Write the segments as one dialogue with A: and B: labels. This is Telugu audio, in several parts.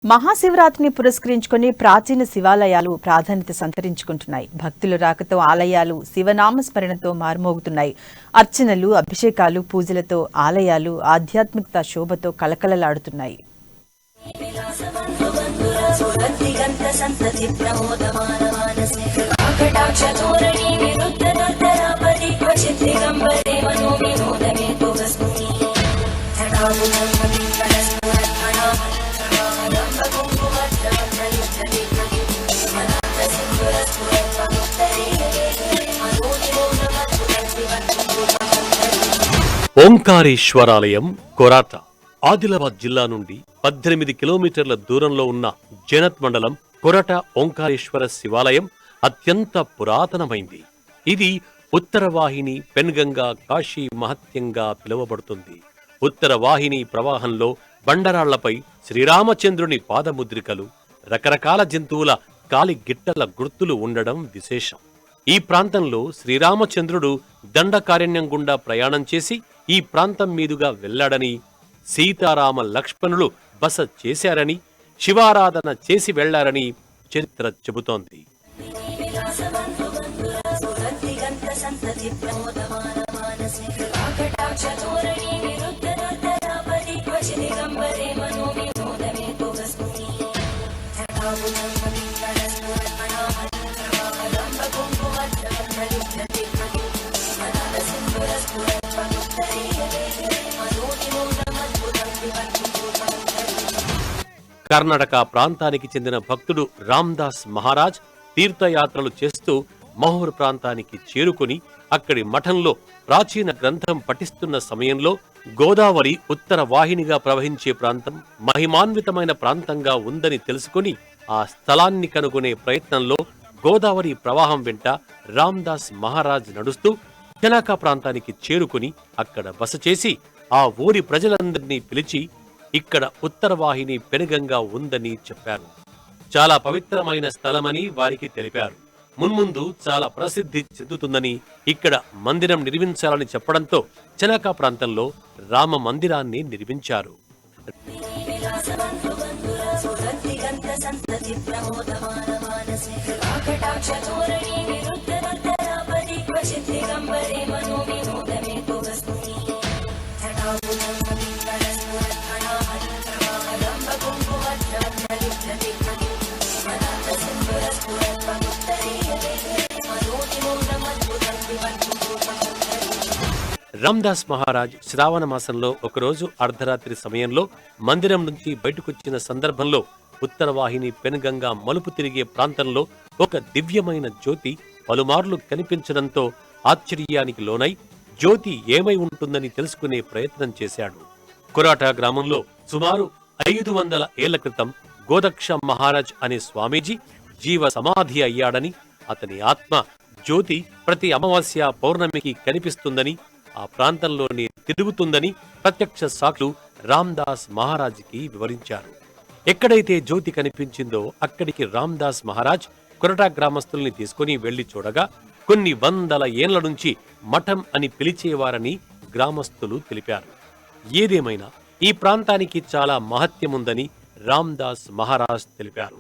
A: మహాశివరాత్రిని పురస్కరించుకుని ప్రాచీన శివాలయాలు ప్రాధాన్యత సంతరించుకుంటున్నాయి. భక్తుల రాకతో ఆలయాలు శివనామస్మరణతో మారుమోగుతున్నాయి. అర్చనలు, అభిషేకాలు, పూజలతో ఆలయాలు ఆధ్యాత్మికత శోభతో కలకలలాడుతున్నాయి.
B: ఓంకారేశ్వరాలయం కొరాట ఆదిలాబాద్ జిల్లా నుండి 18 కిలోమీటర్ల దూరంలో ఉన్న జనత్ మండలం కొరట ఓంకారేశ్వర శివాలయం అత్యంత పురాతనమైంది. ఇది ఉత్తర వాహిని పెన్గంగా కాశీ మహత్యంగా పిలువబడుతుంది. ఉత్తర వాహిని ప్రవాహంలో బండరాళ్లపై శ్రీరామచంద్రుని పాదముద్రికలు, రకరకాల జంతువుల కాలి గిట్టల గుర్తులు ఉండడం విశేషం. ఈ ప్రాంతంలో శ్రీరామచంద్రుడు దండకారణ్యం గుండా ప్రయాణం చేసి ఈ ప్రాంతం మీదుగా వెళ్లాడని, సీతారామ లక్ష్మణులు బస చేశారని, శివారాధన చేసి వెళ్లారని చరిత్ర చెబుతోంది. కర్ణాటక ప్రాంతానికి చెందిన భక్తుడు రామ్దాస్ మహారాజ్ తీర్థయాత్రలు చేస్తూ మహూర్ ప్రాంతానికి చేరుకుని అక్కడి మఠంలో ప్రాచీన గ్రంథం పఠిస్తున్న సమయంలో గోదావరి ఉత్తర వాహినిగా ప్రవహించే ప్రాంతం మహిమాన్వితమైన ప్రాంతంగా ఉందని తెలుసుకుని ఆ స్థలాన్ని కనుగొనే ప్రయత్నంలో గోదావరి ప్రవాహం వెంట రామ్దాస్ మహారాజ్ నడుస్తూ జనాకా ప్రాంతానికి చేరుకుని అక్కడ బస చేసి ఆ ఊరి ప్రజలందరినీ పిలిచి ఇక్కడ ఉత్తరవాహిని పెనుగంగా ఉందని చెప్పారు. చాలా పవిత్రమైన స్థలమని వారికి తెలిపారు. మున్ముందు చాలా ప్రసిద్ధి చెందుతుందని ఇక్కడ మందిరం నిర్మించాలని చెప్పడంతో చనాకా ప్రాంతంలో రామ మందిరాన్ని నిర్మించారు. రామ్దాస్ మహారాజ్ శ్రావణ మాసంలో ఒకరోజు అర్ధరాత్రి సమయంలో మందిరం నుంచి బయటకొచ్చిన సందర్భంలో ఉత్తరవాహిని పెనుగంగా మలుపు తిరిగే ప్రాంతంలో ఒక దివ్యమైన జ్యోతి పలుమార్లు కనిపించడంతో ఆశ్చర్యానికి లోనై జ్యోతి ఏమై ఉంటుందని తెలుసుకునే ప్రయత్నం చేశాడు. కొరాట గ్రామంలో సుమారు 500 ఏళ్ల క్రితం గోదక్ష మహారాజ్ అనే స్వామీజీ జీవ సమాధి అయ్యాడని, అతని ఆత్మ జ్యోతి ప్రతి అమావాస్య పౌర్ణమికి కనిపిస్తుందని, ఆ ప్రాంతంలోనే తిరుగుతుందని ప్రత్యక్ష సాక్షులు రామ్దాస్ మహారాజ్కి వివరించారు. ఎక్కడైతే జ్యోతి కనిపించిందో అక్కడికి రామ్దాస్ మహారాజ్ కొరటా గ్రామస్తుల్ని తీసుకుని వెళ్లి చూడగా కొన్ని వందల ఏళ్ల నుంచి మఠం అని పిలిచేవారని గ్రామస్తులు తెలిపారు. ఏదేమైనా ఈ ప్రాంతానికి చాలా మహత్యముందని రామ్దాస్ మహారాజ్ తెలిపారు.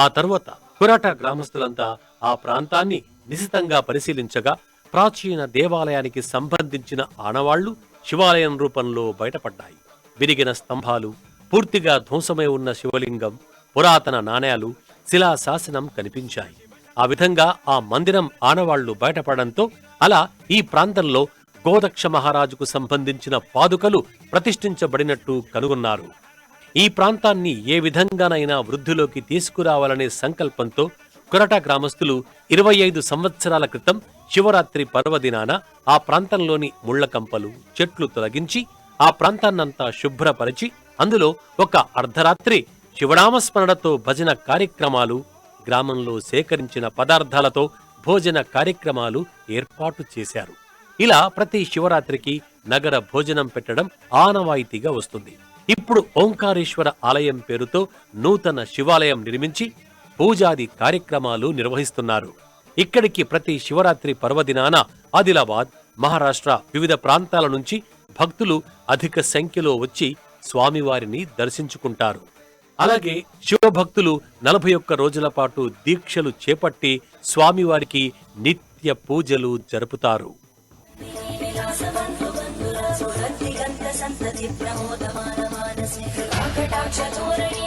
B: ఆ తరువాత కొరాట గ్రామస్తులంతా ఆ ప్రాంతాన్ని నిశితంగా పరిశీలించగా ప్రాచీన దేవాలయానికి సంబంధించిన ఆనవాళ్లు శివాలయం రూపంలో బయటపడ్డాయి. విరిగిన స్తంభాలు, పూర్తిగా ధ్వంసమై ఉన్న శివలింగం, పురాతన నాణేలు, శిలాశాసనం కనిపించాయి. ఆ విధంగా ఆ మందిరం ఆనవాళ్లు బయటపడంతో అలా ఈ ప్రాంతంలో గోదక్ష మహారాజుకు సంబంధించిన పాదుకలు ప్రతిష్ఠించబడినట్టు కనుగొన్నారు. ఈ ప్రాంతాన్ని ఏ విధంగానైనా వృద్ధిలోకి తీసుకురావాలనే సంకల్పంతో కొరట గ్రామస్తులు 25 సంవత్సరాల క్రితం శివరాత్రి పర్వదినాన ఆ ప్రాంతంలోని ముళ్లకంపలు, చెట్లు తొలగించి ఆ ప్రాంతాన్నంతా శుభ్రపరిచి అందులో ఒక అర్ధరాత్రి శివనామస్మరణతో భజన కార్యక్రమాలు, గ్రామంలో సేకరించిన పదార్థాలతో భోజన కార్యక్రమాలు ఏర్పాటు చేశారు. ఇలా ప్రతి శివరాత్రికి నగర భోజనం పెట్టడం ఆనవాయితీగా వస్తుంది. ఇప్పుడు ఓంకారేశ్వర ఆలయం పేరుతో నూతన శివాలయం నిర్మించి పూజాది కార్యక్రమాలు నిర్వహిస్తున్నారు. ఇక్కడికి ప్రతి శివరాత్రి పర్వదినాన ఆదిలాబాద్, మహారాష్ట్ర వివిధ ప్రాంతాల నుంచి భక్తులు అధిక సంఖ్యలో వచ్చి స్వామివారిని దర్శించుకుంటారు. అలాగే శివభక్తులు 41 రోజుల పాటు దీక్షలు చేపట్టి స్వామివారికి నిత్య పూజలు జరుపుతారు.
C: సంతతి ప్రమోదమాన మానసే కటాక్ష ధోరణి